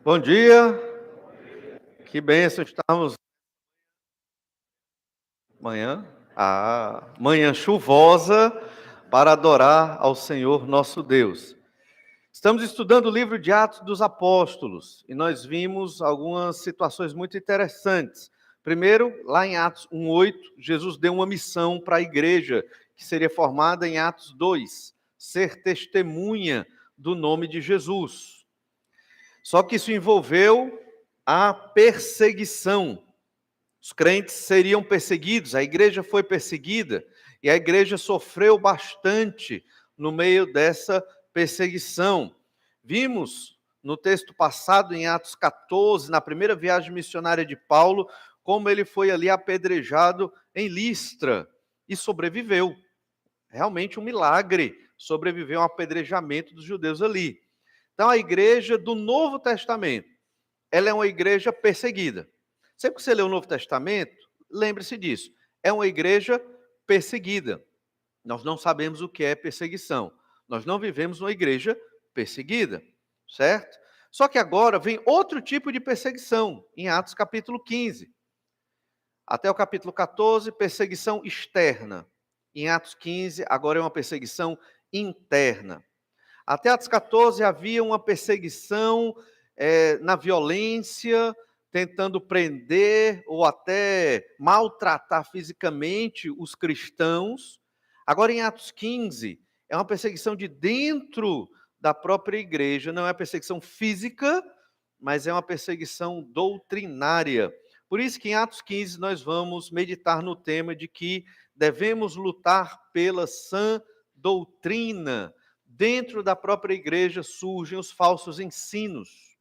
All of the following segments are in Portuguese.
Bom dia, que bênção estarmos manhã chuvosa para adorar ao Senhor nosso Deus. Estamos estudando o livro de Atos dos Apóstolos e nós vimos algumas situações muito interessantes. Primeiro, lá em Atos 1:8, Jesus deu uma missão para a igreja que seria formada em Atos 2, ser testemunha do nome de Jesus. Só que isso envolveu a perseguição. Os crentes seriam perseguidos, a igreja foi perseguida, e a igreja sofreu bastante no meio dessa perseguição. Vimos no texto passado, em Atos 14, na primeira viagem missionária de Paulo, como ele foi ali apedrejado em Listra e sobreviveu. Realmente um milagre, sobreviveu a um apedrejamento dos judeus ali. Então a igreja do Novo Testamento, ela é uma igreja perseguida. Sempre que você lê o Novo Testamento, lembre-se disso. É uma igreja perseguida. Nós não sabemos o que é perseguição. Nós não vivemos numa igreja perseguida, certo? Só que agora vem outro tipo de perseguição, em Atos capítulo 15. Até o capítulo 14, perseguição externa. Em Atos 15, agora é uma perseguição interna. Até Atos 14 havia uma perseguição na violência, tentando prender ou até maltratar fisicamente os cristãos. Agora, em Atos 15, é uma perseguição de dentro da própria igreja, não é perseguição física, mas é uma perseguição doutrinária. Por isso que em Atos 15 nós vamos meditar no tema de que devemos lutar pela sã doutrina. Dentro da própria igreja surgem os falsos ensinos.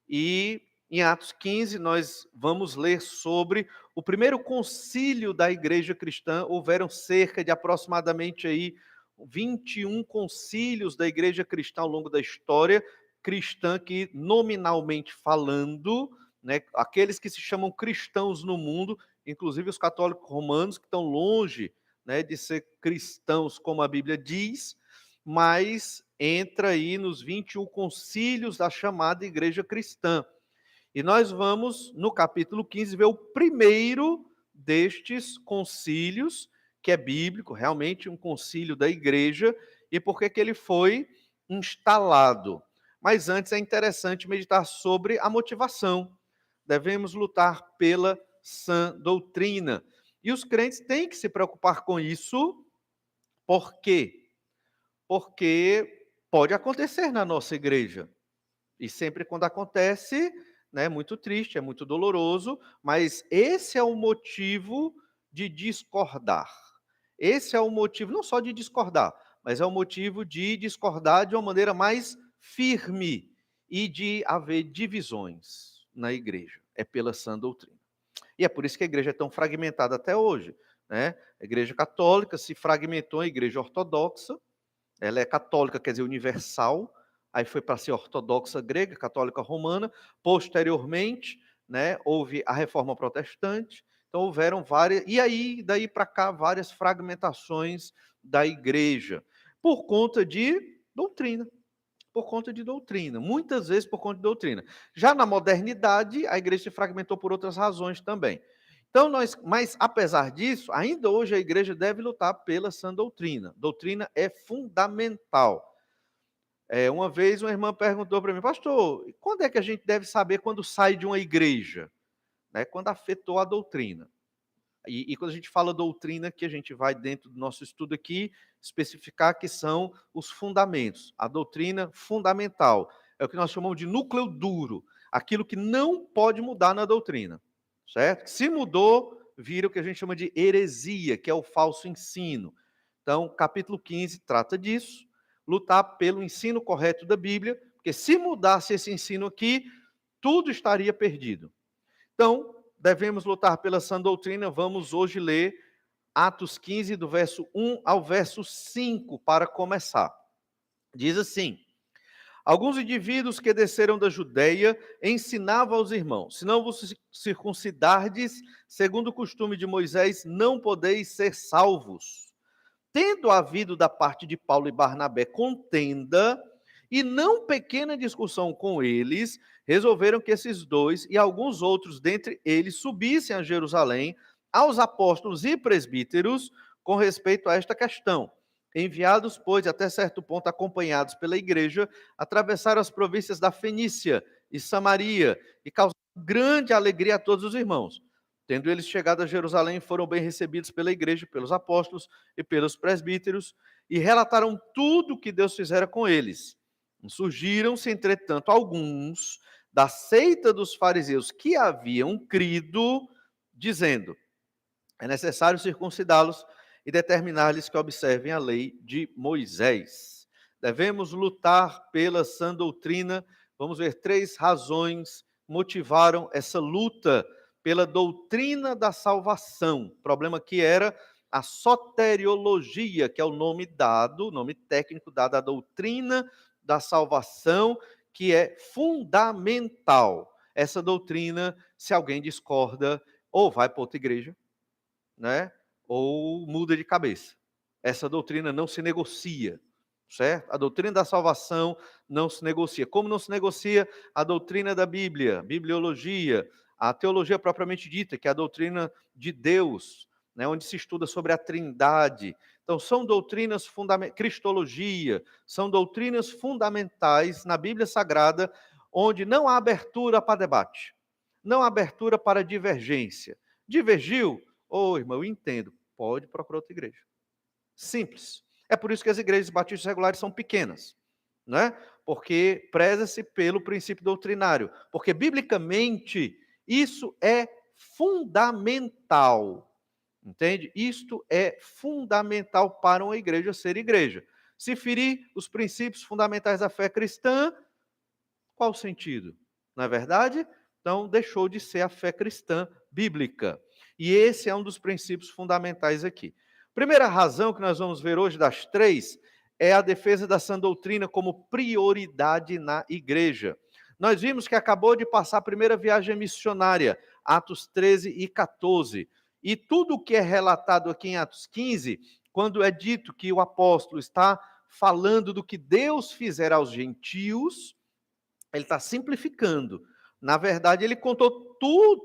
E em Atos 15 nós vamos ler sobre o primeiro concílio da igreja cristã. Houveram cerca de aproximadamente aí 21 concílios da igreja cristã ao longo da história cristã, que nominalmente falando, né, aqueles que se chamam cristãos no mundo, inclusive os católicos romanos, que estão longe, né, de ser cristãos como a Bíblia diz, mas entra aí nos 21 concílios da chamada igreja cristã. E nós vamos, no capítulo 15, ver o primeiro destes concílios, que é bíblico, realmente um concílio da igreja, e por que ele foi instalado. Mas antes é interessante meditar sobre a motivação. Devemos lutar pela sã doutrina. E os crentes têm que se preocupar com isso, por quê? Porque pode acontecer na nossa igreja. E sempre quando acontece, né, é muito triste, é muito doloroso, mas esse é o motivo de discordar. Esse é o motivo, não só de discordar, mas é o motivo de discordar de uma maneira mais firme e de haver divisões na igreja. É pela sã doutrina. E é por isso que a igreja é tão fragmentada até hoje, né? A igreja católica se fragmentou em igreja ortodoxa. Ela é católica, quer dizer, universal, aí foi para ser ortodoxa grega, católica romana. Posteriormente, né, houve a reforma protestante, então houveram várias, e aí, daí para cá, várias fragmentações da igreja, por conta de doutrina. Por conta de doutrina, muitas vezes por conta de doutrina. Já na modernidade, a igreja se fragmentou por outras razões também. Então, mas apesar disso, ainda hoje a igreja deve lutar pela sã doutrina. Doutrina é fundamental. Uma vez uma irmã perguntou para mim, pastor, quando é que a gente deve saber quando sai de uma igreja? Né, quando afetou a doutrina. E quando a gente fala doutrina, que a gente vai dentro do nosso estudo aqui, especificar que são os fundamentos. A doutrina fundamental é o que nós chamamos de núcleo duro, aquilo que não pode mudar na doutrina, certo? Se mudou, vira o que a gente chama de heresia, que é o falso ensino. Então, capítulo 15 trata disso, lutar pelo ensino correto da Bíblia, porque se mudasse esse ensino aqui, tudo estaria perdido. Então, devemos lutar pela sã doutrina. Vamos hoje ler Atos 15, do verso 1 ao verso 5, para começar. Diz assim: alguns indivíduos que desceram da Judeia ensinavam aos irmãos: se não vos circuncidardes, segundo o costume de Moisés, não podeis ser salvos. Tendo havido da parte de Paulo e Barnabé contenda, E não pequena discussão com eles, resolveram que esses dois e alguns outros dentre eles subissem a Jerusalém aos apóstolos e presbíteros com respeito a esta questão. Enviados, pois, até certo ponto acompanhados pela igreja, atravessaram as províncias da Fenícia e Samaria e causaram grande alegria a todos os irmãos. Tendo eles chegado a Jerusalém, foram bem recebidos pela igreja, pelos apóstolos e pelos presbíteros, e relataram tudo o que Deus fizera com eles. Surgiram-se, entretanto, alguns da seita dos fariseus que haviam crido, dizendo: é necessário circuncidá-los e determinar-lhes que observem a lei de Moisés. Devemos lutar pela sã doutrina. Vamos ver 3 razões motivaram essa luta pela doutrina da salvação. O problema que era a soteriologia, que é o nome dado, o nome técnico dado à doutrina da salvação, que é fundamental. Essa doutrina, se alguém discorda, ou vai para outra igreja, né? Ou muda de cabeça. Essa doutrina não se negocia, certo? A doutrina da salvação não se negocia. Como não se negocia a doutrina da Bíblia, bibliologia, a teologia propriamente dita, que é a doutrina de Deus, né, onde se estuda sobre a Trindade. Então, são doutrinas fundamentais, cristologia, são doutrinas fundamentais na Bíblia Sagrada, onde não há abertura para debate, não há abertura para divergência. Divergiu? Ô, irmão, eu entendo. Pode procurar outra igreja. Simples. É por isso que as igrejas batistas regulares são pequenas, né? Porque preza-se pelo princípio doutrinário. Porque, biblicamente, isso é fundamental. Entende? Isto é fundamental para uma igreja ser igreja. Se ferir os princípios fundamentais da fé cristã, qual o sentido? Não é verdade? Então, deixou de ser a fé cristã bíblica. E esse é um dos princípios fundamentais aqui. Primeira razão que nós vamos ver hoje, das 3, é a defesa da sã doutrina como prioridade na igreja. Nós vimos que acabou de passar a primeira viagem missionária, Atos 13 e 14. E tudo o que é relatado aqui em Atos 15, quando é dito que o apóstolo está falando do que Deus fizera aos gentios, ele está simplificando. Na verdade, ele contou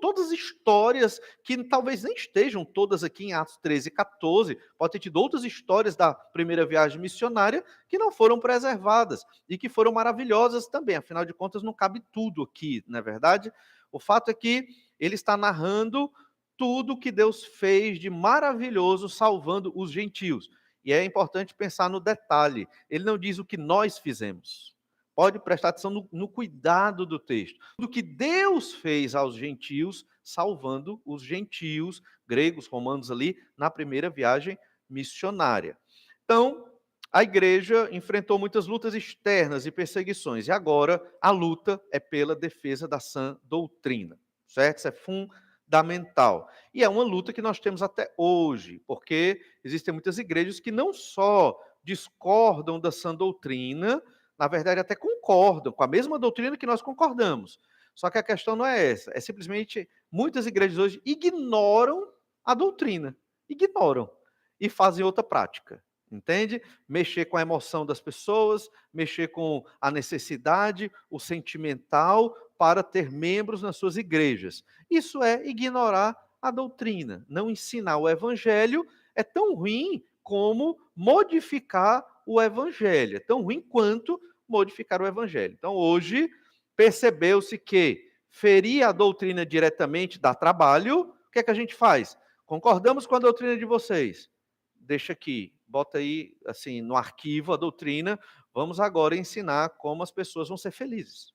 todas as histórias que talvez nem estejam todas aqui em Atos 13 e 14. Pode ter tido outras histórias da primeira viagem missionária que não foram preservadas e que foram maravilhosas também. Afinal de contas, não cabe tudo aqui, não é verdade? O fato é que ele está narrando tudo que Deus fez de maravilhoso salvando os gentios. E é importante pensar no detalhe. Ele não diz o que nós fizemos. Pode prestar atenção no cuidado do texto. Do que Deus fez aos gentios, salvando os gentios, gregos, romanos ali, na primeira viagem missionária. Então, a igreja enfrentou muitas lutas externas e perseguições, e agora a luta é pela defesa da sã doutrina, certo? Isso é fundamental. E é uma luta que nós temos até hoje, porque existem muitas igrejas que não só discordam da sã doutrina, na verdade, até concordam com a mesma doutrina que nós concordamos. Só que a questão não é essa. É simplesmente, muitas igrejas hoje ignoram a doutrina. Ignoram. E fazem outra prática. Entende? Mexer com a emoção das pessoas, mexer com a necessidade, o sentimental, para ter membros nas suas igrejas. Isso é ignorar a doutrina. Não ensinar o evangelho é tão ruim como modificar o evangelho. É tão ruim quanto modificar o evangelho. Então, hoje, percebeu-se que ferir a doutrina diretamente dá trabalho. O que é que a gente faz? Concordamos com a doutrina de vocês. Deixa aqui, bota aí, assim, no arquivo a doutrina. Vamos agora ensinar como as pessoas vão ser felizes.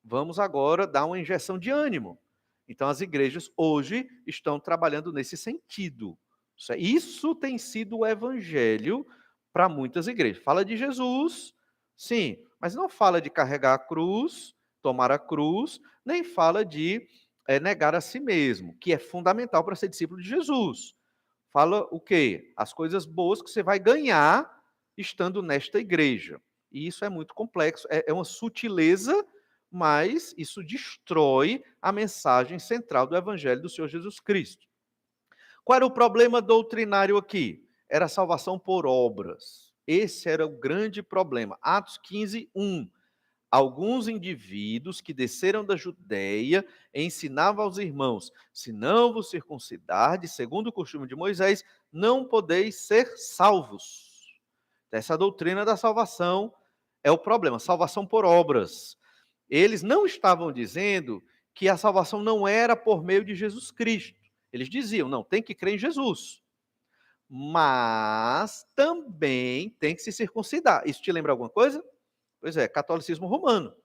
Vamos agora dar uma injeção de ânimo. Então, as igrejas hoje estão trabalhando nesse sentido. Isso tem sido o evangelho para muitas igrejas. Fala de Jesus, sim, mas não fala de carregar a cruz, tomar a cruz, nem fala de negar a si mesmo, que é fundamental para ser discípulo de Jesus. Fala o quê? As coisas boas que você vai ganhar estando nesta igreja. E isso é muito complexo, é uma sutileza, mas isso destrói a mensagem central do evangelho do Senhor Jesus Cristo. Qual era o problema doutrinário aqui? Era a salvação por obras. Esse era o grande problema. Atos 15, 1. Alguns indivíduos que desceram da Judéia ensinavam aos irmãos: se não vos circuncidardes, segundo o costume de Moisés, não podeis ser salvos. Essa doutrina da salvação é o problema, salvação por obras. Eles não estavam dizendo que a salvação não era por meio de Jesus Cristo. Eles diziam, não, tem que crer em Jesus. Mas também tem que se circuncidar. Isso te lembra alguma coisa? Pois é, catolicismo romano.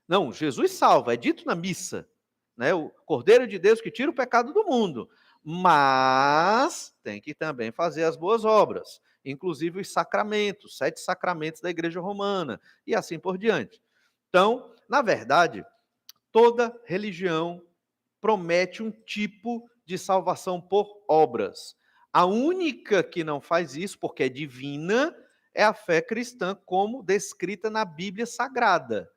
Não, Jesus salva, é dito na missa, né? O Cordeiro de Deus que tira o pecado do mundo. Mas tem que também fazer as boas obras, inclusive os sacramentos, 7 sacramentos da Igreja Romana, e assim por diante. Então, na verdade, toda religião promete um tipo de salvação por obras. A única que não faz isso, porque é divina, é a fé cristã, como descrita na Bíblia Sagrada.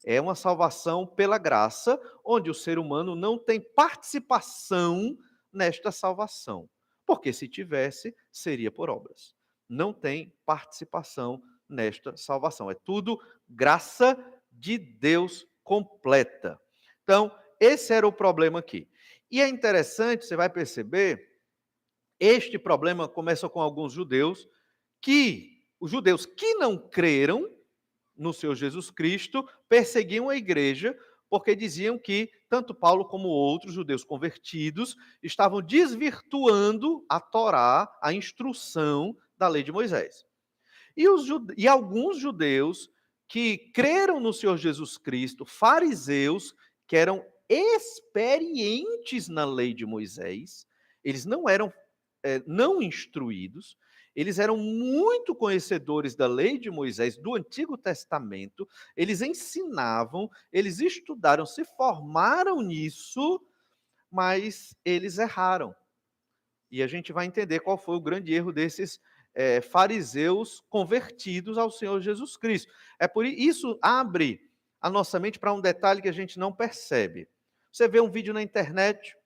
É uma salvação pela graça, onde o ser humano não tem participação nesta salvação. Porque se tivesse, seria por obras. Não tem participação nesta salvação. É tudo graça de Deus completa. Então, esse era o problema aqui. E é interessante, você vai perceber, este problema começa com alguns judeus, que os judeus que não creram no Senhor Jesus Cristo perseguiam a igreja, porque diziam que tanto Paulo como outros judeus convertidos estavam desvirtuando a Torá, a instrução da lei de Moisés. E alguns judeus que creram no Senhor Jesus Cristo, fariseus, que eram experientes na lei de Moisés, eles não eram não instruídos, eles eram muito conhecedores da lei de Moisés, do Antigo Testamento, eles ensinavam, eles estudaram, se formaram nisso, mas eles erraram. E a gente vai entender qual foi o grande erro desses fariseus convertidos ao Senhor Jesus Cristo. É por isso abre a nossa mente para um detalhe que a gente não percebe. Você vê um vídeo na internet,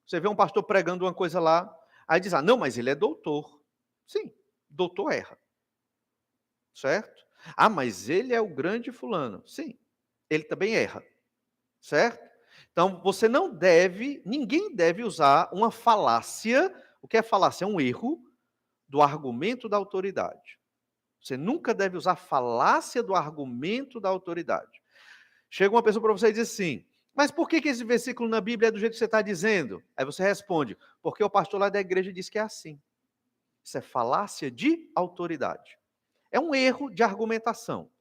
você vê um pastor pregando uma coisa lá, aí diz, não, mas ele é doutor. Sim, doutor erra, certo? Mas ele é o grande fulano. Sim, ele também erra, certo? Então, você não deve, ninguém deve usar uma falácia. O que é falácia? É um erro do argumento da autoridade. Você nunca deve usar falácia do argumento da autoridade. Chega uma pessoa para você e diz assim, mas por que esse versículo na Bíblia é do jeito que você está dizendo? Aí você responde, porque o pastor lá da igreja diz que é assim. Isso é falácia de autoridade. É um erro de argumentação.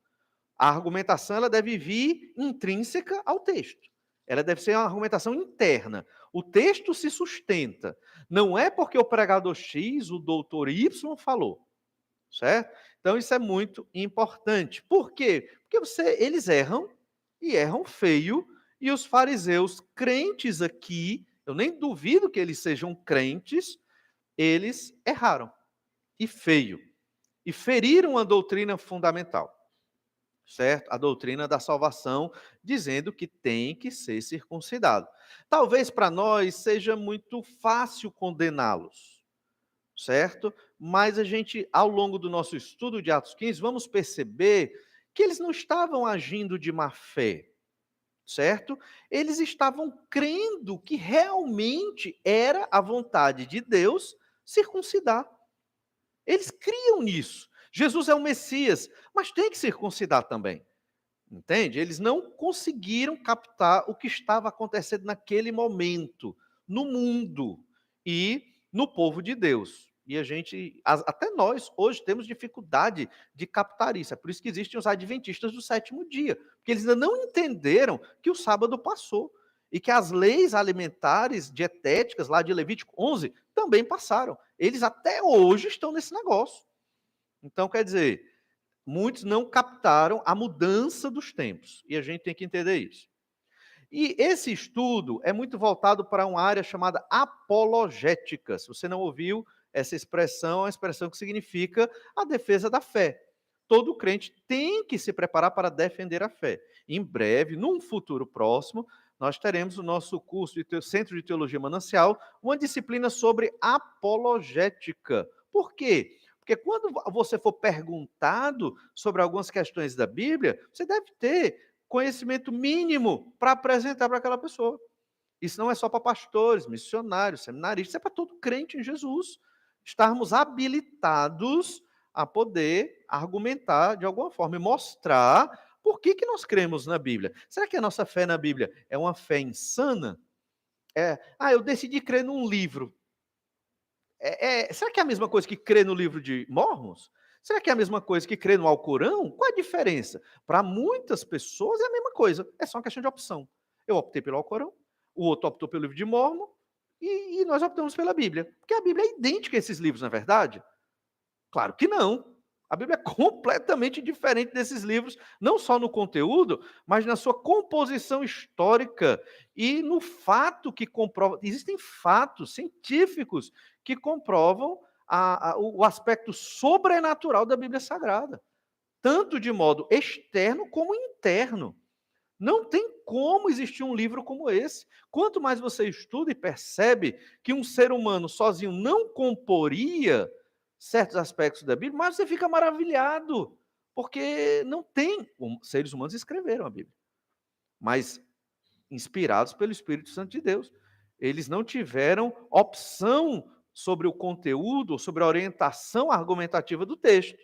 A argumentação ela deve vir intrínseca ao texto. Ela deve ser uma argumentação interna. O texto se sustenta. Não é porque o pregador X, o doutor Y falou. Certo? Então isso é muito importante. Por quê? Porque eles erram, e erram feio, e os fariseus crentes aqui, eu nem duvido que eles sejam crentes, eles erraram, e feio, e feriram a doutrina fundamental, certo? A doutrina da salvação, dizendo que tem que ser circuncidado. Talvez para nós seja muito fácil condená-los, certo? Mas a gente, ao longo do nosso estudo de Atos 15, vamos perceber que eles não estavam agindo de má fé, certo? Eles estavam crendo que realmente era a vontade de Deus circuncidar. Eles criam nisso. Jesus é o Messias, mas tem que circuncidar também. Entende? Eles não conseguiram captar o que estava acontecendo naquele momento, no mundo e no povo de Deus. E a gente, até nós, hoje, temos dificuldade de captar isso. É por isso que existem os adventistas do sétimo dia, porque eles ainda não entenderam que o sábado passou e que as leis alimentares, dietéticas, lá de Levítico 11, também passaram. Eles até hoje estão nesse negócio. Então, quer dizer, muitos não captaram a mudança dos tempos, e a gente tem que entender isso. E esse estudo é muito voltado para uma área chamada apologética. Se você não ouviu essa expressão, é uma expressão que significa a defesa da fé. Todo crente tem que se preparar para defender a fé. Em breve, num futuro próximo, nós teremos o nosso curso de Centro de Teologia Manancial, uma disciplina sobre apologética. Por quê? Porque quando você for perguntado sobre algumas questões da Bíblia, você deve ter conhecimento mínimo para apresentar para aquela pessoa. Isso não é só para pastores, missionários, seminaristas, é para todo crente em Jesus. Estarmos habilitados a poder argumentar de alguma forma e mostrar por que nós cremos na Bíblia. Será que a nossa fé na Bíblia é uma fé insana? Eu decidi crer num livro. Será que é a mesma coisa que crer no livro de Mormons? Será que é a mesma coisa que crer no Alcorão? Qual a diferença? Para muitas pessoas é a mesma coisa, é só uma questão de opção. Eu optei pelo Alcorão, o outro optou pelo livro de Mormon e nós optamos pela Bíblia. Porque a Bíblia é idêntica a esses livros, não é verdade? Claro que não. A Bíblia é completamente diferente desses livros, não só no conteúdo, mas na sua composição histórica e no fato que comprova. Existem fatos científicos que comprovam o aspecto sobrenatural da Bíblia Sagrada, tanto de modo externo como interno. Não tem como existir um livro como esse. Quanto mais você estuda e percebe que um ser humano sozinho não comporia certos aspectos da Bíblia, mais você fica maravilhado, porque não tem. Seres humanos escreveram a Bíblia, mas inspirados pelo Espírito Santo de Deus. Eles não tiveram opção sobre o conteúdo, sobre a orientação argumentativa do texto.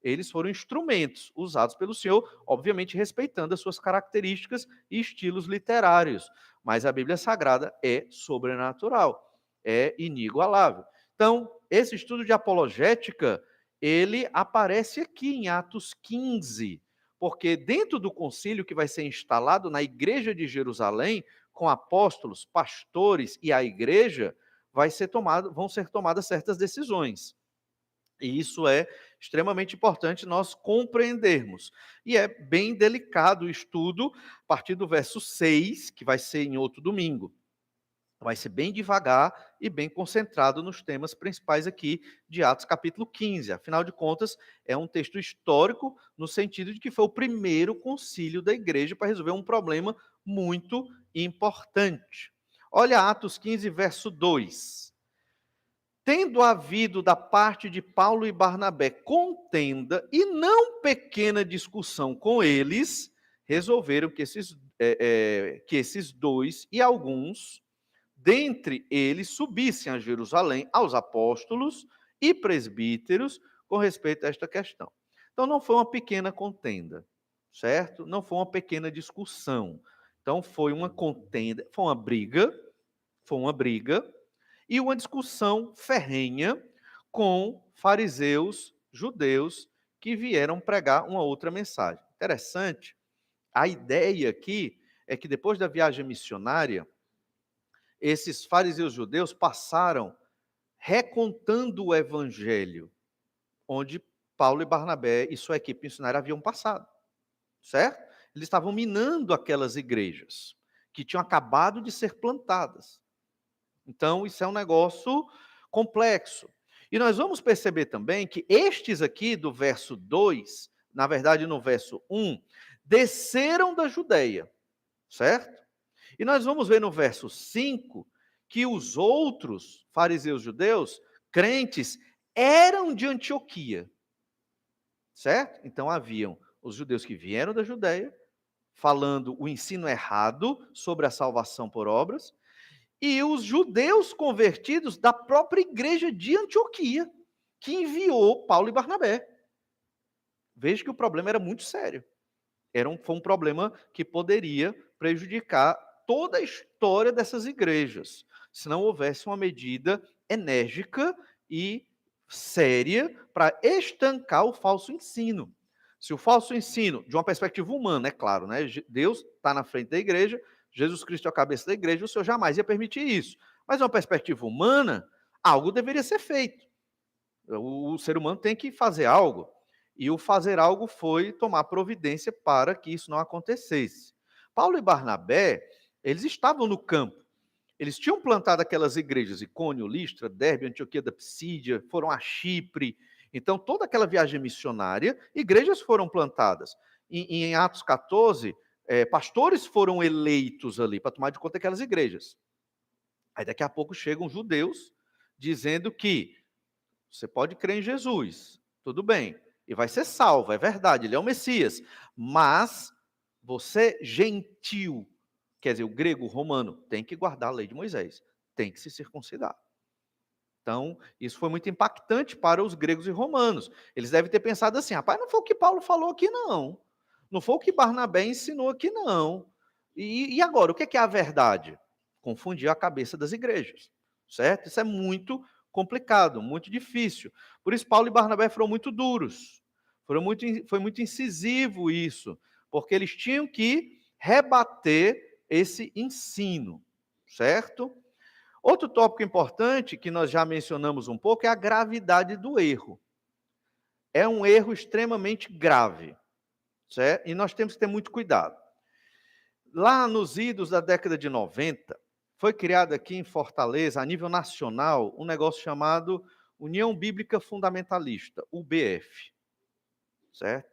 Eles foram instrumentos usados pelo Senhor, obviamente respeitando as suas características e estilos literários. Mas a Bíblia Sagrada é sobrenatural, é inigualável. Então, esse estudo de apologética, ele aparece aqui em Atos 15, porque dentro do concílio que vai ser instalado na igreja de Jerusalém, com apóstolos, pastores e a igreja, vão ser tomadas certas decisões. E isso é extremamente importante nós compreendermos. E é bem delicado o estudo a partir do verso 6, que vai ser em outro domingo. Vai ser bem devagar e bem concentrado nos temas principais aqui de Atos capítulo 15. Afinal de contas, é um texto histórico no sentido de que foi o primeiro concílio da igreja para resolver um problema muito importante. Olha Atos 15, verso 2. Tendo havido da parte de Paulo e Barnabé contenda e não pequena discussão com eles, resolveram que esses dois e alguns dentre eles subissem a Jerusalém aos apóstolos e presbíteros com respeito a esta questão. Então não foi uma pequena contenda, certo? Não foi uma pequena discussão. Então foi uma contenda, foi uma briga e uma discussão ferrenha com fariseus, judeus, que vieram pregar uma outra mensagem. Interessante, a ideia aqui é que depois da viagem missionária, esses fariseus judeus passaram recontando o evangelho, onde Paulo e Barnabé e sua equipe missionária haviam passado, certo? Eles estavam minando aquelas igrejas que tinham acabado de ser plantadas. Então, isso é um negócio complexo. E nós vamos perceber também que estes aqui, do verso 2, na verdade no verso 1, desceram da Judeia, certo? E nós vamos ver no verso 5 que os outros fariseus judeus, crentes, eram de Antioquia, certo? Então haviam os judeus que vieram da Judeia, falando o ensino errado sobre a salvação por obras, e os judeus convertidos da própria igreja de Antioquia, que enviou Paulo e Barnabé. Veja que o problema era muito sério. Foi um problema que poderia prejudicar toda a história dessas igrejas, se não houvesse uma medida enérgica e séria para estancar o falso ensino. Se o falso ensino, de uma perspectiva humana, é claro, né? Deus está na frente da igreja, Jesus Cristo é a cabeça da igreja, o Senhor jamais ia permitir isso. Mas, de uma perspectiva humana, algo deveria ser feito. O ser humano tem que fazer algo. E o fazer algo foi tomar providência para que isso não acontecesse. Paulo e Barnabé, eles estavam no campo. Eles tinham plantado aquelas igrejas, Icônio, Listra, Derbe, Antioquia da Psídia, foram a Chipre. Então, toda aquela viagem missionária, igrejas foram plantadas. Em Atos 14, pastores foram eleitos ali para tomar de conta aquelas igrejas. Aí daqui a pouco chegam judeus dizendo que Você pode crer em Jesus, tudo bem, e vai ser salvo, é verdade, ele é o Messias. Mas você, gentil, quer dizer, o grego, o romano, tem que guardar a lei de Moisés, tem que se circuncidar. Então, isso foi muito impactante para os gregos e romanos. Eles devem ter pensado assim: rapaz, não foi o que Paulo falou aqui, não. Não foi o que Barnabé ensinou aqui, não. E agora, o que é a verdade? Confundir a cabeça das igrejas, certo? Isso é muito complicado, muito difícil. Por isso, Paulo e Barnabé foram muito duros. Foi muito incisivo isso, porque eles tinham que rebater esse ensino, certo? Outro tópico importante, que nós já mencionamos um pouco, é a gravidade do erro. É um erro extremamente grave, certo? E nós temos que ter muito cuidado. Lá nos idos da década de 90, foi criado aqui em Fortaleza, a nível nacional, um negócio chamado União Bíblica Fundamentalista, UBF, certo?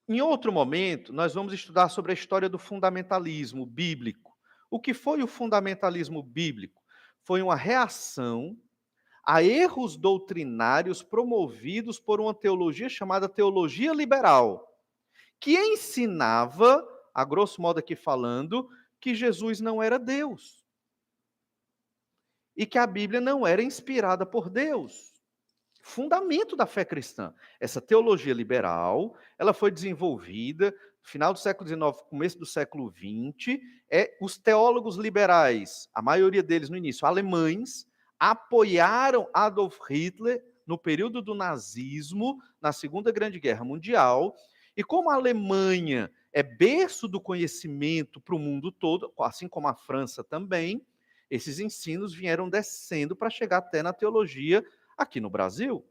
Em outro momento, nós vamos estudar sobre a história do fundamentalismo bíblico. O que foi o fundamentalismo bíblico? Foi uma reação a erros doutrinários promovidos por uma teologia chamada teologia liberal, que ensinava, a grosso modo aqui falando, que Jesus não era Deus e que a Bíblia não era inspirada por Deus. Fundamento da fé cristã. Essa teologia liberal, ela foi desenvolvida no final do século XIX, começo do século XX. Os teólogos liberais, a maioria deles no início alemães, apoiaram Adolf Hitler no período do nazismo, na Segunda Grande Guerra Mundial. E como a Alemanha é berço do conhecimento para o mundo todo, assim como a França também, esses ensinos vieram descendo para chegar até na teologia aqui no Brasil,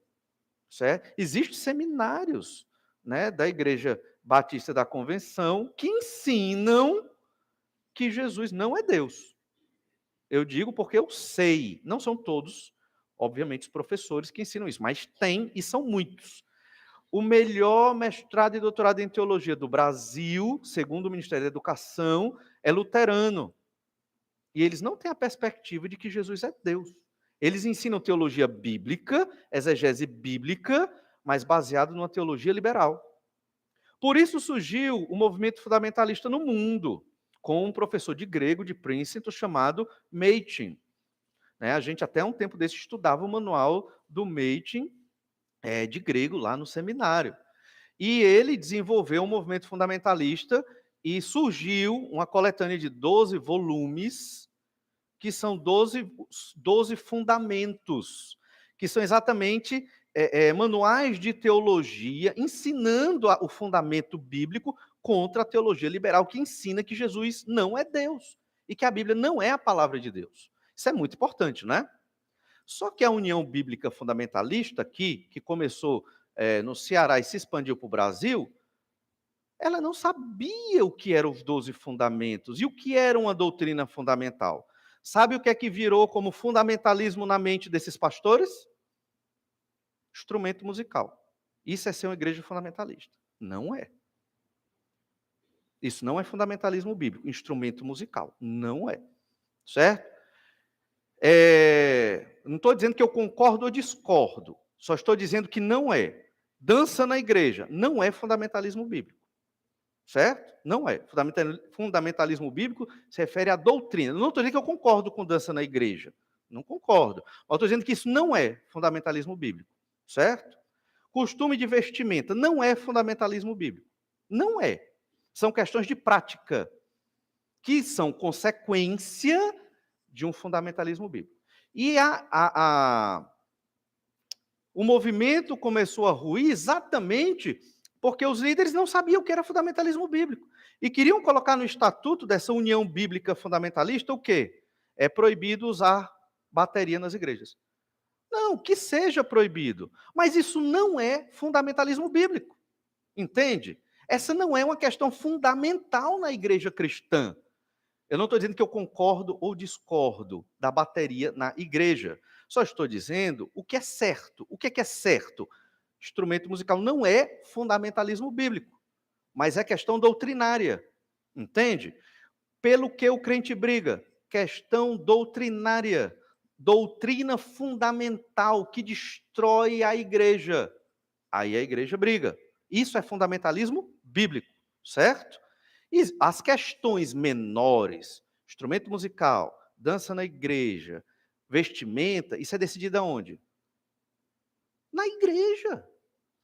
certo? Existem seminários, né, da Igreja Batista da Convenção que ensinam que Jesus não é Deus. Eu digo porque eu sei, não são todos, obviamente, os professores que ensinam isso, mas tem e são muitos. O melhor mestrado e doutorado em teologia do Brasil, segundo o Ministério da Educação, é luterano. E eles não têm a perspectiva de que Jesus é Deus. Eles ensinam teologia bíblica, exegese bíblica, mas baseado numa teologia liberal. Por isso surgiu o movimento fundamentalista no mundo, com um professor de grego de Princeton chamado Machen. A gente até um tempo desse estudava o manual do Machen de grego lá no seminário. E ele desenvolveu um movimento fundamentalista e surgiu uma coletânea de 12 volumes, que são 12 fundamentos, que são exatamente manuais de teologia, ensinando o fundamento bíblico contra a teologia liberal, que ensina que Jesus não é Deus, e que a Bíblia não é a palavra de Deus. Isso é muito importante, né? Só que a União Bíblica Fundamentalista aqui, que começou no Ceará e se expandiu para o Brasil, ela não sabia o que eram os 12 fundamentos e o que era uma doutrina fundamental. Sabe o que é que virou como fundamentalismo na mente desses pastores? Instrumento musical. Isso é ser uma igreja fundamentalista? Não é. Isso não é fundamentalismo bíblico. Instrumento musical. Não é. Certo? Não estou dizendo que eu concordo ou discordo. Só estou dizendo que não é. Dança na igreja. Não é fundamentalismo bíblico. Certo? Não é. Fundamentalismo bíblico se refere à doutrina. Não estou dizendo que eu concordo com dança na igreja. Não concordo. Mas estou dizendo que isso não é fundamentalismo bíblico. Certo? Costume de vestimenta não é fundamentalismo bíblico. Não é. São questões de prática, que são consequência de um fundamentalismo bíblico. E o movimento começou a ruir exatamente porque os líderes não sabiam o que era fundamentalismo bíblico. E queriam colocar no estatuto dessa União Bíblica Fundamentalista o quê? É proibido usar bateria nas igrejas. Não, que seja proibido. Mas isso não é fundamentalismo bíblico. Entende? Essa não é uma questão fundamental na igreja cristã. Eu não estou dizendo que eu concordo ou discordo da bateria na igreja. Só estou dizendo o que é certo. O que é certo? Instrumento musical não é fundamentalismo bíblico, mas é questão doutrinária. Entende? Pelo que o crente briga? Questão doutrinária. doutrina fundamental que destrói a igreja. Aí a igreja briga. Isso é fundamentalismo bíblico, certo? E as questões menores, instrumento musical, dança na igreja, vestimenta, isso é decidido aonde? Na igreja.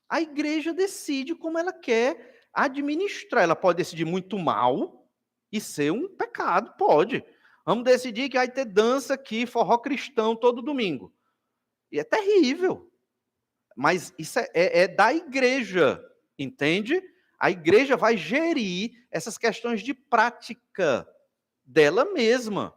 A igreja decide como ela quer administrar. Ela pode decidir muito mal e ser um pecado, pode. Vamos decidir que vai ter dança aqui, forró cristão todo domingo. E é terrível. Mas isso é da igreja, entende? A igreja vai gerir essas questões de prática dela mesma.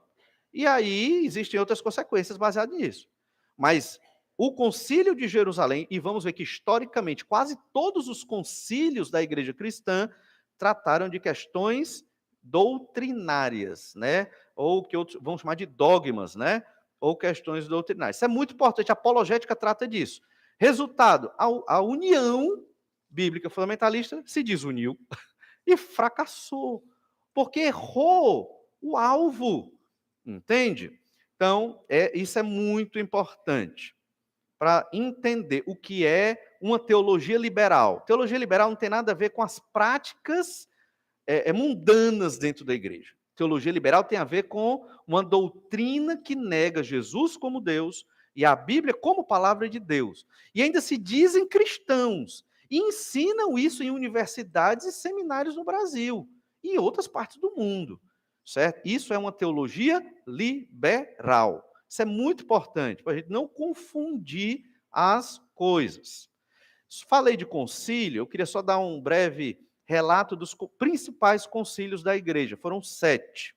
E aí existem outras consequências baseadas nisso. Mas o concílio de Jerusalém, e vamos ver que historicamente quase todos os concílios da igreja cristã trataram de questões doutrinárias, né? Ou que outros vamos chamar de dogmas, né? Ou questões doutrinárias. Isso é muito importante, a apologética trata disso. Resultado, a união bíblica fundamentalista se desuniu e fracassou, porque errou o alvo, entende? Então, isso é muito importante para entender o que é uma teologia liberal. Teologia liberal não tem nada a ver com as práticas mundanas dentro da igreja. Teologia liberal tem a ver com uma doutrina que nega Jesus como Deus e a Bíblia como palavra de Deus. E ainda se dizem cristãos e ensinam isso em universidades e seminários no Brasil e em outras partes do mundo, certo? Isso é uma teologia liberal. Isso é muito importante para a gente não confundir as coisas. Falei de concílio, eu queria só dar um breve relato dos principais concílios da igreja. Foram 7.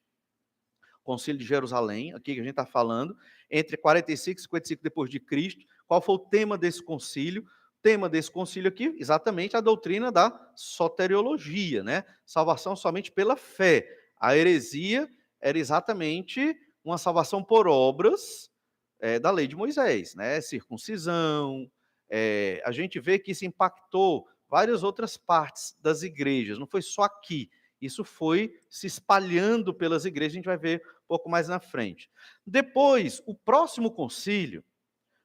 Concílio de Jerusalém, aqui que a gente está falando, entre 45 e 55 depois de Cristo. Qual foi o tema desse concílio? O tema desse concílio aqui, exatamente a doutrina da soteriologia, né? Salvação somente pela fé. A heresia era exatamente uma salvação por obras da lei de Moisés, né? Circuncisão. A gente vê que isso impactou várias outras partes das igrejas, não foi só aqui. Isso foi se espalhando pelas igrejas, a gente vai ver um pouco mais na frente. Depois, o próximo concílio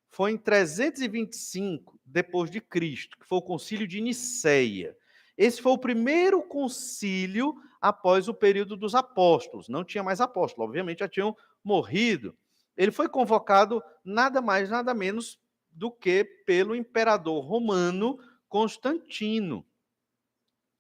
foi em 325 depois de Cristo, que foi o concílio de Nicéia. Esse foi o primeiro concílio após o período dos apóstolos. Não tinha mais apóstolos, obviamente já tinham morrido. Ele foi convocado nada mais, nada menos do que pelo imperador romano Constantino.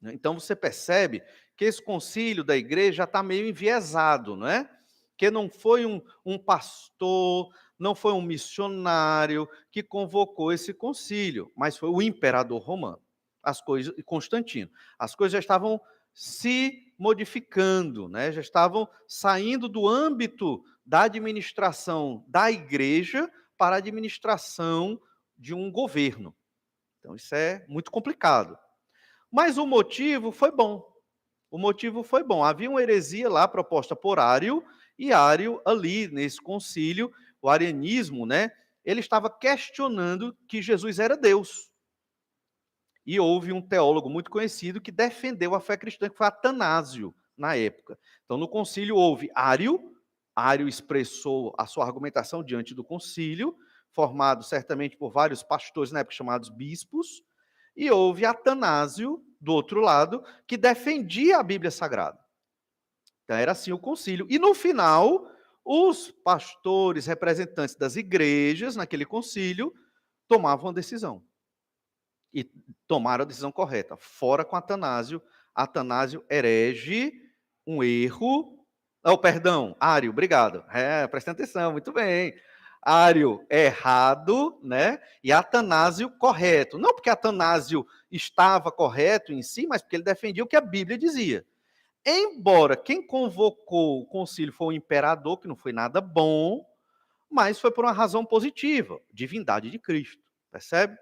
Então você percebe que esse concílio da igreja já está meio enviesado, não é? Que não foi um pastor, não foi um missionário que convocou esse concílio, mas foi o imperador romano, Constantino. As coisas já estavam se modificando, né? Já estavam saindo do âmbito da administração da igreja para a administração de um governo. Então isso é muito complicado. Mas o motivo foi bom. O motivo foi bom. Havia uma heresia lá proposta por Ário, e Ário, ali nesse concílio, o arianismo, né, ele estava questionando que Jesus era Deus. E houve um teólogo muito conhecido que defendeu a fé cristã, que foi Atanásio, na época. Então, no concílio houve Ário, Ário expressou a sua argumentação diante do concílio, formado certamente por vários pastores, na época chamados bispos, e houve Atanásio, do outro lado, que defendia a Bíblia Sagrada. Então, era assim o concílio. E no final, os pastores, representantes das igrejas, naquele concílio, tomavam a decisão. E tomaram a decisão correta. Fora com Atanásio. Atanásio herege, um erro. Oh, perdão, Ário, obrigado. Presta atenção, muito bem. Ário errado, né? E Atanásio correto. Não porque Atanásio estava correto em si, mas porque ele defendia o que a Bíblia dizia. Embora quem convocou o concílio foi o imperador, que não foi nada bom, mas foi por uma razão positiva, divindade de Cristo, percebe?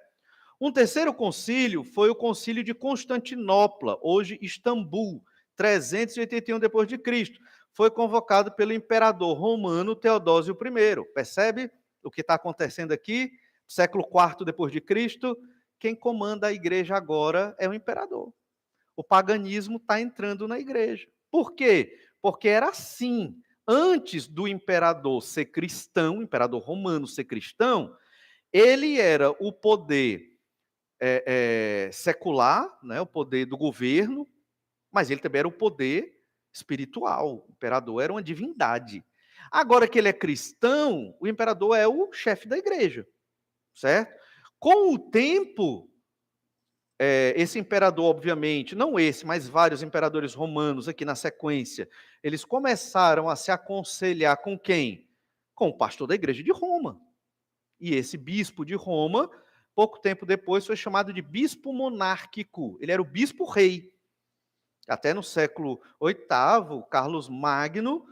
Um terceiro concílio foi o concílio de Constantinopla, hoje Istambul, 381 depois de Cristo. Foi convocado pelo imperador romano Teodósio I. Percebe o que está acontecendo aqui? Século IV depois de Cristo, quem comanda a igreja agora é o imperador. O paganismo está entrando na igreja. Por quê? Porque era assim antes do imperador ser cristão, o imperador romano ser cristão, ele era o poder secular, né, o poder do governo, mas ele também era o poder espiritual. O imperador era uma divindade. Agora que ele é cristão, o imperador é o chefe da igreja, certo? Com o tempo, esse imperador, obviamente, não esse, mas vários imperadores romanos aqui na sequência, eles começaram a se aconselhar com quem? Com o pastor da igreja de Roma. E esse bispo de Roma, pouco tempo depois, foi chamado de bispo monárquico. Ele era o bispo-rei. Até no século VIII, Carlos Magno,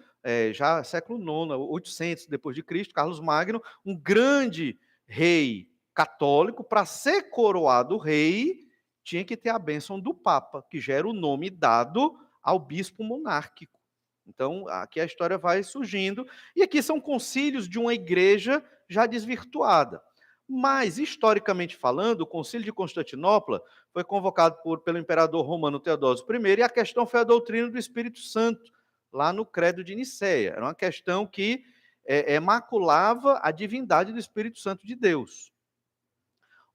já século IX, 800 depois de Cristo, Carlos Magno, um grande rei católico, para ser coroado rei, tinha que ter a bênção do Papa, que já era o nome dado ao bispo monárquico. Então, aqui a história vai surgindo, e aqui são concílios de uma igreja já desvirtuada. Mas, historicamente falando, o concílio de Constantinopla foi convocado pelo imperador romano Teodósio I, e a questão foi a doutrina do Espírito Santo, lá no Credo de Nicéia. Era uma questão que maculava a divindade do Espírito Santo de Deus.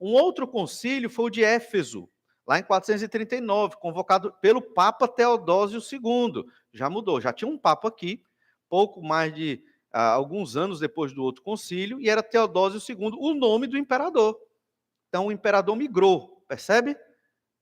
Um outro concílio foi o de Éfeso, lá em 439, convocado pelo Papa Teodósio II. Já mudou, já tinha um Papa aqui, pouco mais de alguns anos depois do outro concílio, e era Teodósio II, o nome do imperador. Então o imperador migrou, percebe?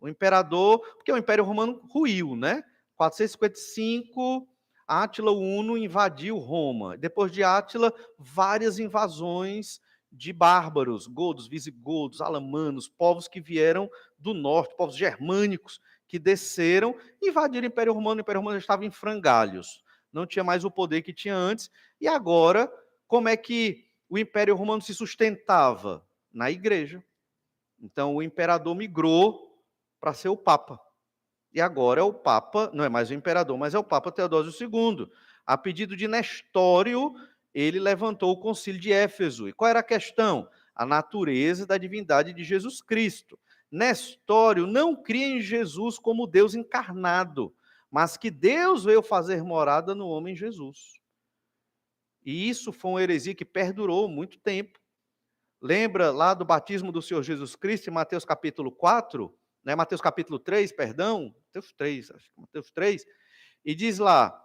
O imperador, porque o Império Romano ruiu, né? 455, Átila Uno invadiu Roma. Depois de Átila, várias invasões de bárbaros, godos, visigodos, alamanos, povos que vieram do norte, povos germânicos, que desceram e invadiram o Império Romano. O Império Romano já estava em frangalhos, não tinha mais o poder que tinha antes. E agora, como é que o Império Romano se sustentava? Na igreja. Então, o imperador migrou para ser o Papa. E agora é o Papa, não é mais o imperador, mas é o Papa Teodósio II. A pedido de Nestório, ele levantou o concílio de Éfeso. E qual era a questão? A natureza da divindade de Jesus Cristo. Nestório não cria em Jesus como Deus encarnado, mas que Deus veio fazer morada no homem Jesus. E isso foi uma heresia que perdurou muito tempo. Lembra lá do batismo do Senhor Jesus Cristo, em Mateus capítulo 4, né, Mateus capítulo 3, perdão, Mateus 3, acho que Mateus 3, e diz lá,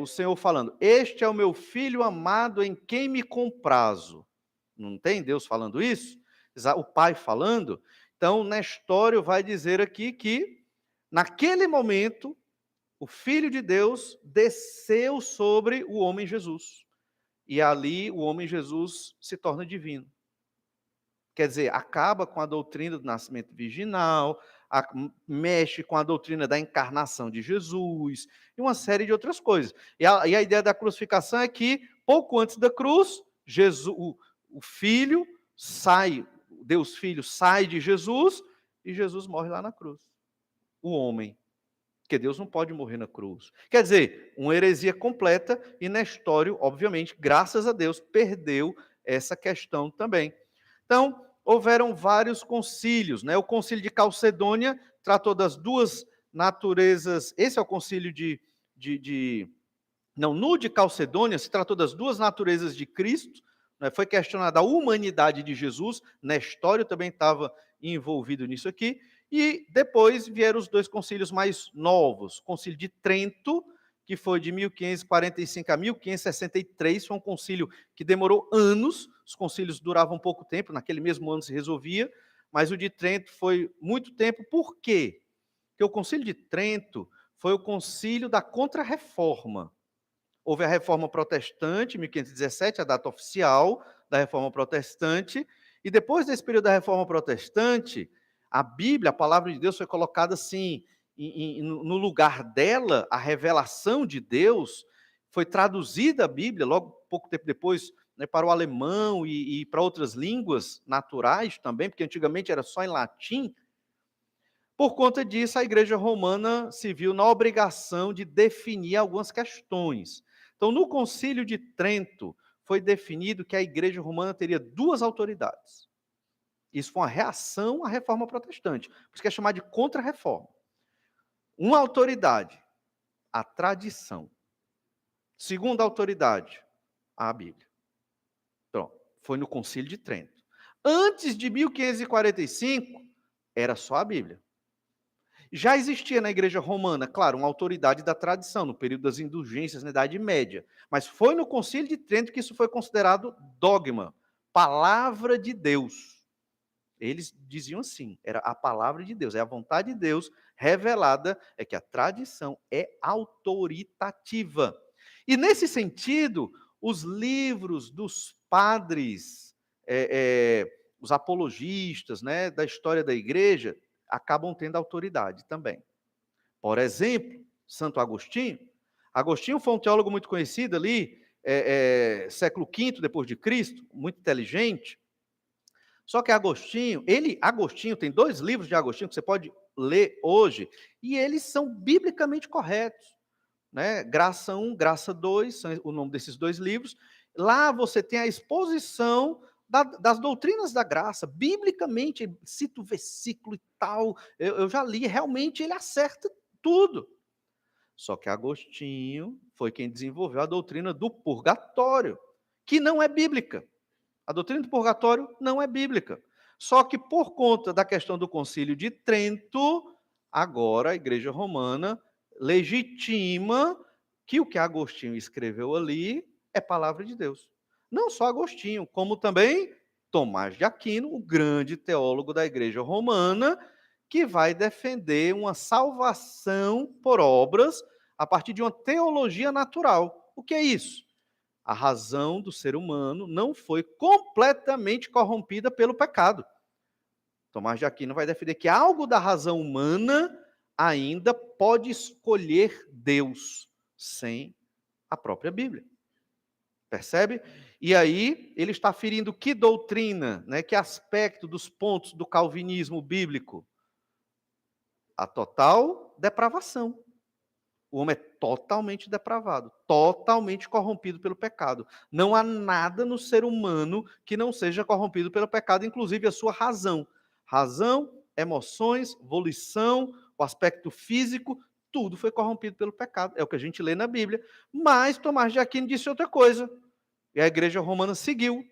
o Senhor falando, este é o meu filho amado em quem me comprazo. Não tem Deus falando isso? O Pai falando? Então, Nestório vai dizer aqui que, naquele momento, o Filho de Deus desceu sobre o homem Jesus. E ali o homem Jesus se torna divino. Quer dizer, acaba com a doutrina do nascimento virginal, mexe com a doutrina da encarnação de Jesus, e uma série de outras coisas. E a ideia da crucificação é que, pouco antes da cruz, Jesus, o Filho sai, Deus Filho sai de Jesus, e Jesus morre lá na cruz. O homem. Porque Deus não pode morrer na cruz. Quer dizer, uma heresia completa, e Nestório, obviamente, graças a Deus, perdeu essa questão também. Então, houveram vários concílios, né? O concílio de Calcedônia tratou das duas naturezas, esse é o concílio no de Calcedônia se tratou das duas naturezas de Cristo, né? Foi questionada a humanidade de Jesus, Nestório também estava envolvido nisso aqui, e depois vieram os dois concílios mais novos, o concílio de Trento, que foi de 1545 a 1563, foi um concílio que demorou anos, os concílios duravam pouco tempo, naquele mesmo ano se resolvia, mas o de Trento foi muito tempo. Por quê? Porque o concílio de Trento foi o concílio da Contra-Reforma. Houve a Reforma Protestante, 1517, a data oficial da Reforma Protestante, e depois desse período da Reforma Protestante, a Bíblia, a palavra de Deus, foi colocada assim, no lugar dela, a revelação de Deus, foi traduzida a Bíblia, logo pouco tempo depois, né, para o alemão e para outras línguas naturais também, porque antigamente era só em latim. Por conta disso, a Igreja Romana se viu na obrigação de definir algumas questões. Então, no Concílio de Trento, foi definido que a Igreja Romana teria duas autoridades. Isso foi uma reação à Reforma Protestante, por isso que é chamado de Contra-Reforma. Uma autoridade, a tradição, Segunda autoridade, a Bíblia. Pronto, foi no Concílio de Trento. Antes de 1545, era só a Bíblia. Já existia na Igreja Romana, claro, uma autoridade da tradição, no período das indulgências, na Idade Média. Mas foi no Concílio de Trento que isso foi considerado dogma, palavra de Deus. Eles diziam assim, era a palavra de Deus, é a vontade de Deus revelada, é que a tradição é autoritativa. E nesse sentido, os livros dos padres, os apologistas, né, da história da igreja, acabam tendo autoridade também. Por exemplo, Santo Agostinho. Agostinho foi um teólogo muito conhecido ali, século V depois de Cristo, muito inteligente. Só que Agostinho tem 2 livros de Agostinho que você pode ler hoje, e eles são biblicamente corretos. Né? Graça 1, Graça 2, são o nome desses 2 livros. Lá você tem a exposição das doutrinas da graça, biblicamente, cita o versículo e tal, eu já li, realmente ele acerta tudo. Só que Agostinho foi quem desenvolveu a doutrina do purgatório, que não é bíblica. A doutrina do purgatório não é bíblica. Só que por conta da questão do Concílio de Trento, agora a Igreja Romana legitima que o que Agostinho escreveu ali é palavra de Deus. Não só Agostinho, como também Tomás de Aquino, o grande teólogo da Igreja Romana, que vai defender uma salvação por obras a partir de uma teologia natural. O que é isso? A razão do ser humano não foi completamente corrompida pelo pecado. Tomás de Aquino vai defender que algo da razão humana ainda pode escolher Deus sem a própria Bíblia. Percebe? E aí ele está ferindo que doutrina, né, que aspecto dos pontos do calvinismo bíblico? A total depravação. O homem é totalmente depravado, totalmente corrompido pelo pecado. Não há nada no ser humano que não seja corrompido pelo pecado, inclusive a sua razão. Razão, emoções, volição, o aspecto físico, tudo foi corrompido pelo pecado. É o que a gente lê na Bíblia. Mas Tomás de Aquino disse outra coisa. E a igreja romana seguiu.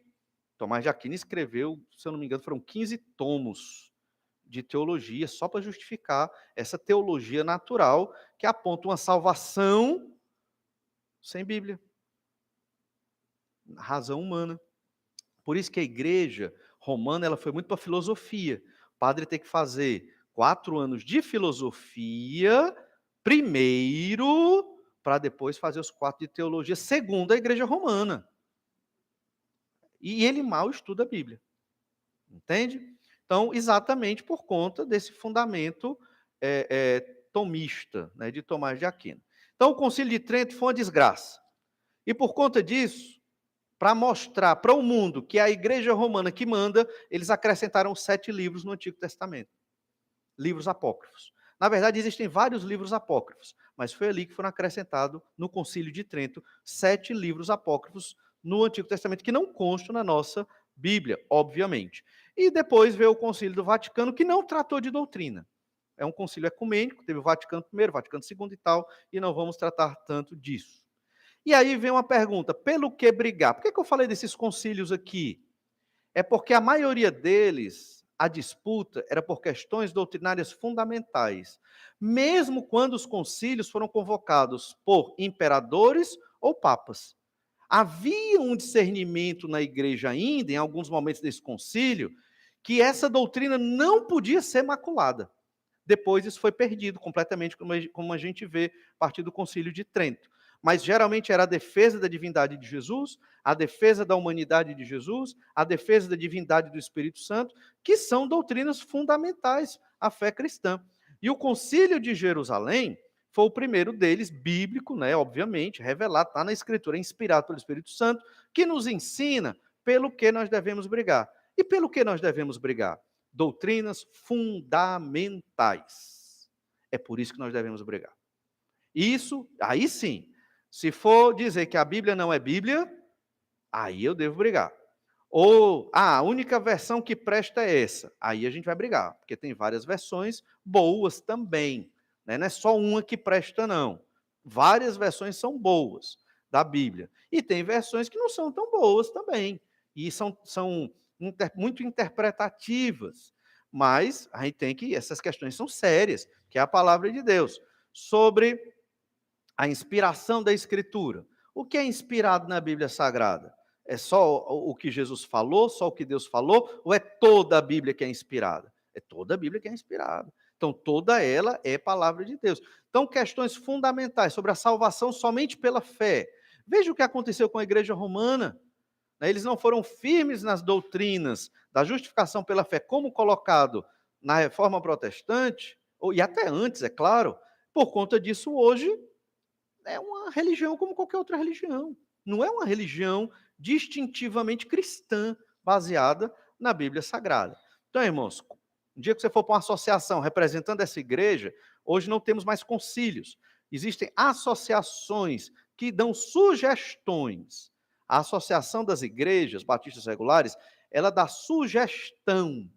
Tomás de Aquino escreveu, se eu não me engano, foram 15 tomos de teologia, só para justificar essa teologia natural que aponta uma salvação sem Bíblia. Razão humana. Por isso que a igreja romana ela foi muito para a filosofia. O padre tem que fazer 4 anos de filosofia primeiro, para depois fazer os 4 de teologia, segundo a igreja romana. E ele mal estuda a Bíblia. Entende? Então, exatamente por conta desse fundamento tomista, né, de Tomás de Aquino. Então, o Concílio de Trento foi uma desgraça. E por conta disso, para mostrar para o mundo que é a Igreja Romana que manda, eles acrescentaram 7 livros no Antigo Testamento. Livros apócrifos. Na verdade, existem vários livros apócrifos, mas foi ali que foram acrescentados, no Concílio de Trento, 7 livros apócrifos no Antigo Testamento, que não constam na nossa Bíblia, obviamente. E depois veio o Concílio do Vaticano, que não tratou de doutrina. É um concílio ecumênico, teve o Vaticano I, Vaticano II e tal, e não vamos tratar tanto disso. E aí vem uma pergunta, pelo que brigar? Por que eu falei desses concílios aqui? É porque a maioria deles, a disputa era por questões doutrinárias fundamentais, mesmo quando os concílios foram convocados por imperadores ou papas. Havia um discernimento na igreja ainda, em alguns momentos desse concílio, que essa doutrina não podia ser maculada. Depois isso foi perdido completamente, como a gente vê a partir do Concílio de Trento. Mas geralmente era a defesa da divindade de Jesus, a defesa da humanidade de Jesus, a defesa da divindade do Espírito Santo, que são doutrinas fundamentais à fé cristã. E o Concílio de Jerusalém foi o primeiro deles, bíblico, né, obviamente, revelado, está na Escritura, inspirado pelo Espírito Santo, que nos ensina pelo que nós devemos brigar. E pelo que nós devemos brigar? Doutrinas fundamentais. É por isso que nós devemos brigar. Isso, aí sim, se for dizer que a Bíblia não é Bíblia, aí eu devo brigar. Ou, a única versão que presta é essa. Aí a gente vai brigar, porque tem várias versões boas também. Né? Não é só uma que presta, não. Várias versões são boas. da Bíblia. E tem versões que não são tão boas também, e são muito interpretativas. Mas a gente tem que, essas questões são sérias, que é a palavra de Deus. Sobre a inspiração da Escritura. O que é inspirado na Bíblia Sagrada? É só o que Jesus falou, só o que Deus falou, ou é toda a Bíblia que é inspirada? É toda a Bíblia que é inspirada. Então, toda ela é palavra de Deus. Então, questões fundamentais sobre a salvação somente pela fé. Veja o que aconteceu com a igreja romana. Eles não foram firmes nas doutrinas da justificação pela fé, como colocado na Reforma Protestante, e até antes, é claro. Por conta disso, hoje, é uma religião como qualquer outra religião. Não é uma religião distintivamente cristã, baseada na Bíblia Sagrada. Então, irmãos, um dia que você for para uma associação representando essa igreja, hoje não temos mais concílios. Existem associações que dão sugestões. A Associação das Igrejas Batistas Regulares, ela dá sugestão.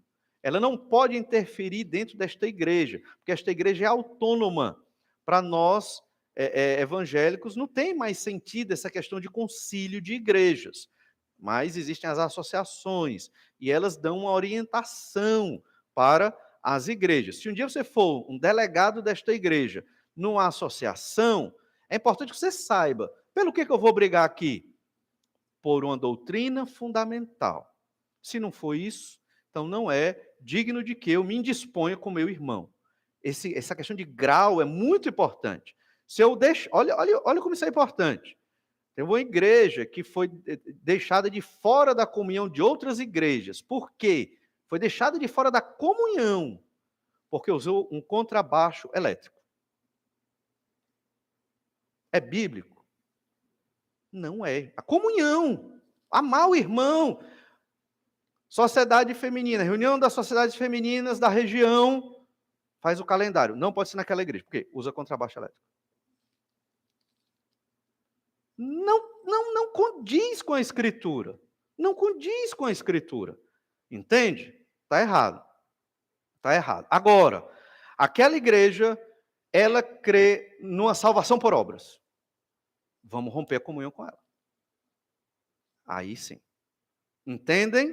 Ela não pode interferir dentro desta igreja, porque esta igreja é autônoma. Para nós, evangélicos, não tem mais sentido essa questão de concílio de igrejas, mas existem as associações, e elas dão uma orientação para as igrejas. Se um dia você for um delegado desta igreja, numa associação, é importante que você saiba, pelo que eu vou brigar aqui? Por uma doutrina fundamental. Se não for isso, então não é digno de que eu me indisponha com meu irmão. Essa questão de grau é muito importante. Se eu deixo, olha como isso é importante. Tem uma igreja que foi deixada de fora da comunhão de outras igrejas. Por quê? Foi deixada de fora da comunhão, porque usou um contrabaixo elétrico. É bíblico? Não é. A comunhão, amar o irmão. Sociedade feminina, reunião das sociedades femininas da região, faz o calendário. Não pode ser naquela igreja, porque usa contrabaixo elétrico. Não condiz com a Escritura. Não condiz com a Escritura. Entende? Está errado. Está errado. Agora, aquela igreja, ela crê numa salvação por obras. Vamos romper a comunhão com ela. Aí sim. Entendem?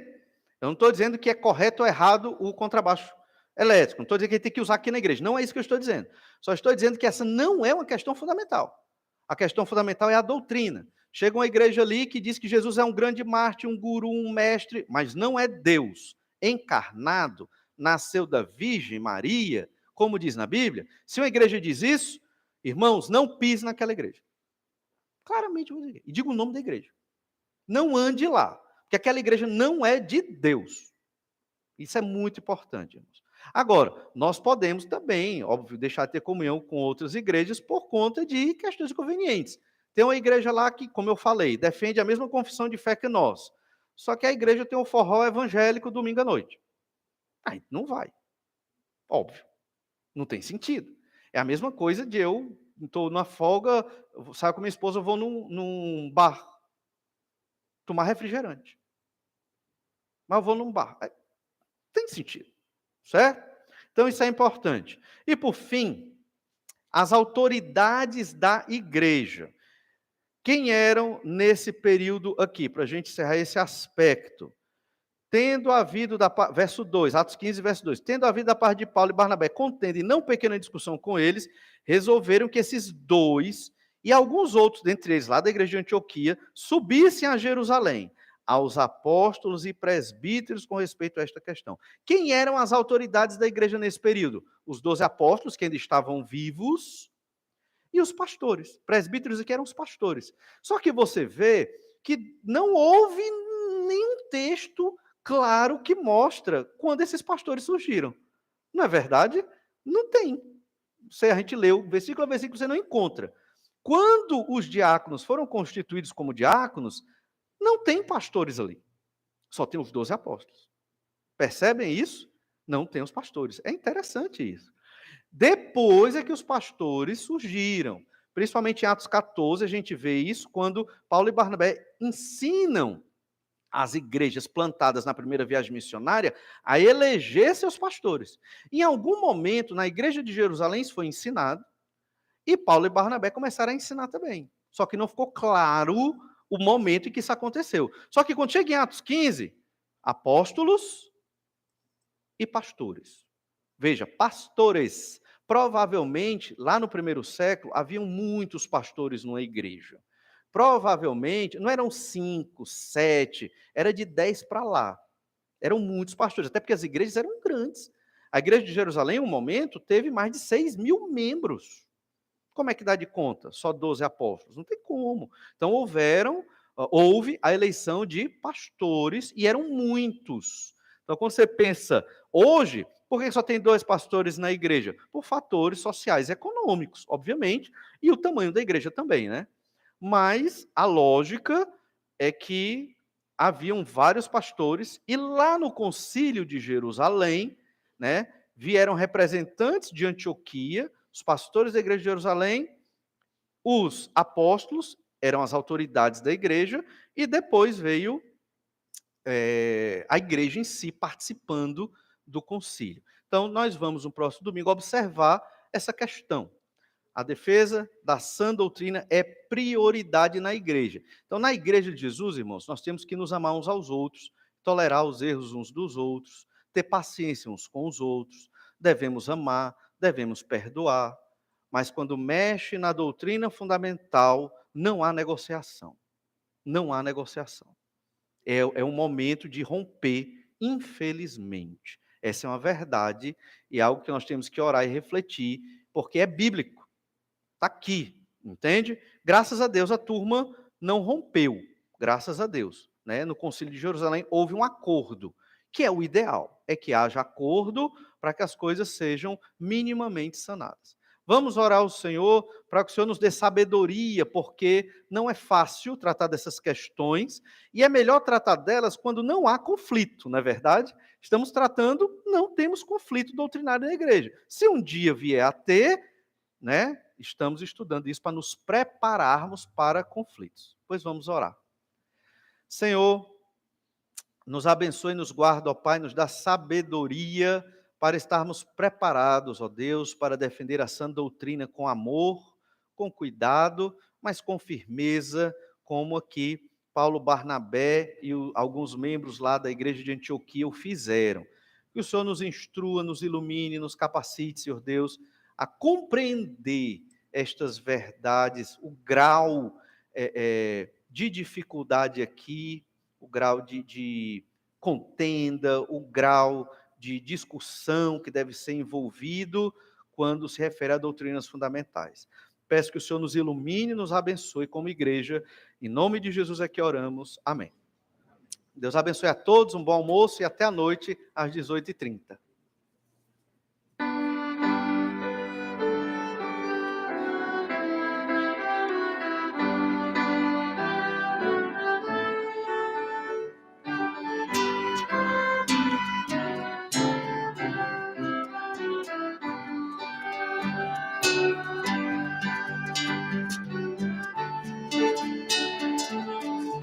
Eu não estou dizendo que é correto ou errado o contrabaixo elétrico. Não estou dizendo que ele tem que usar aqui na igreja. Não é isso que eu estou dizendo. Só estou dizendo que essa não é uma questão fundamental. A questão fundamental é a doutrina. Chega uma igreja ali que diz que Jesus é um grande mártir, um guru, um mestre, mas não é Deus encarnado, nasceu da Virgem Maria, como diz na Bíblia. Se uma igreja diz isso, irmãos, não pise naquela igreja. Claramente eu vou dizer. E digo o nome da igreja. Não ande lá, porque aquela igreja não é de Deus. Isso é muito importante, irmãos. Agora, nós podemos também, óbvio, deixar de ter comunhão com outras igrejas por conta de questões convenientes. Tem uma igreja lá que, como eu falei, defende a mesma confissão de fé que nós. Só que a igreja tem um forró evangélico domingo à noite. Aí não vai. Óbvio. Não tem sentido. É a mesma coisa de eu estou numa folga, saio com minha esposa, eu vou num bar tomar refrigerante. Mas eu vou num bar. Tem sentido. Certo? Então, isso é importante. E, por fim, as autoridades da igreja. Quem eram nesse período aqui? Para a gente encerrar esse aspecto. Tendo havido, verso 2, Atos 15, verso 2. Tendo havido da parte de Paulo e Barnabé contenda e não pequena discussão com eles, resolveram que esses dois e alguns outros, dentre eles lá da igreja de Antioquia, subissem a Jerusalém, aos apóstolos e presbíteros com respeito a esta questão. Quem eram as autoridades da igreja nesse período? Os 12 apóstolos, que ainda estavam vivos, e os pastores. Presbíteros que eram os pastores. Só que você vê que não houve nenhum texto claro que mostra quando esses pastores surgiram. Não é verdade? Não tem. A gente leu versículo a versículo, você não encontra. Quando os diáconos foram constituídos como diáconos, não tem pastores ali. Só tem os 12 apóstolos. Percebem isso? Não tem os pastores. É interessante isso. Depois é que os pastores surgiram. Principalmente em Atos 14, a gente vê isso quando Paulo e Barnabé ensinam as igrejas plantadas na primeira viagem missionária a eleger seus pastores. Em algum momento, na igreja de Jerusalém, isso foi ensinado, e Paulo e Barnabé começaram a ensinar também. Só que não ficou claro o momento em que isso aconteceu. Só que quando chega em Atos 15, apóstolos e pastores. Veja, pastores. Provavelmente, lá no primeiro século, haviam muitos pastores numa igreja. Provavelmente, não eram 5, 7, era de 10 para lá. Eram muitos pastores, até porque as igrejas eram grandes. A igreja de Jerusalém, em um momento, teve mais de 6.000 membros. Como é que dá de conta? Só 12 apóstolos? Não tem como. Então, houve a eleição de pastores, e eram muitos. Então, quando você pensa, hoje, por que só tem 2 pastores na igreja? Por fatores sociais e econômicos, obviamente, e o tamanho da igreja também, né? Mas a lógica é que haviam vários pastores, e lá no concílio de Jerusalém, né, vieram representantes de Antioquia, os pastores da igreja de Jerusalém, os apóstolos, eram as autoridades da igreja, e depois veio a igreja em si participando do concílio. Então, nós vamos no próximo domingo observar essa questão. A defesa da sã doutrina é prioridade na igreja. Então, na igreja de Jesus, irmãos, nós temos que nos amar uns aos outros, tolerar os erros uns dos outros, ter paciência uns com os outros, devemos amar, devemos perdoar. Mas quando mexe na doutrina fundamental, não há negociação. Não há negociação. É um momento de romper, infelizmente. Essa é uma verdade e é algo que nós temos que orar e refletir, porque é bíblico. Está aqui, entende? Graças a Deus a turma não rompeu, graças a Deus. Né? No Concílio de Jerusalém houve um acordo, que é o ideal, é que haja acordo para que as coisas sejam minimamente sanadas. Vamos orar ao Senhor para que o Senhor nos dê sabedoria, porque não é fácil tratar dessas questões, e é melhor tratar delas quando não há conflito, não é verdade? Estamos tratando, não temos conflito doutrinário na igreja. Se um dia vier a ter, né, estamos estudando isso para nos prepararmos para conflitos. Pois vamos orar. Senhor, nos abençoe e nos guarda, ó Pai, nos dá sabedoria para estarmos preparados, ó Deus, para defender a sã doutrina com amor, com cuidado, mas com firmeza, como aqui Paulo Barnabé e alguns membros lá da igreja de Antioquia o fizeram. Que o Senhor nos instrua, nos ilumine, nos capacite, Senhor Deus, a compreender estas verdades, o grau de dificuldade aqui, o grau de contenda, o grau de discussão que deve ser envolvido quando se refere a doutrinas fundamentais. Peço que o Senhor nos ilumine e nos abençoe como igreja. Em nome de Jesus é que oramos. Amém. Deus abençoe a todos, um bom almoço e até a noite às 18h30.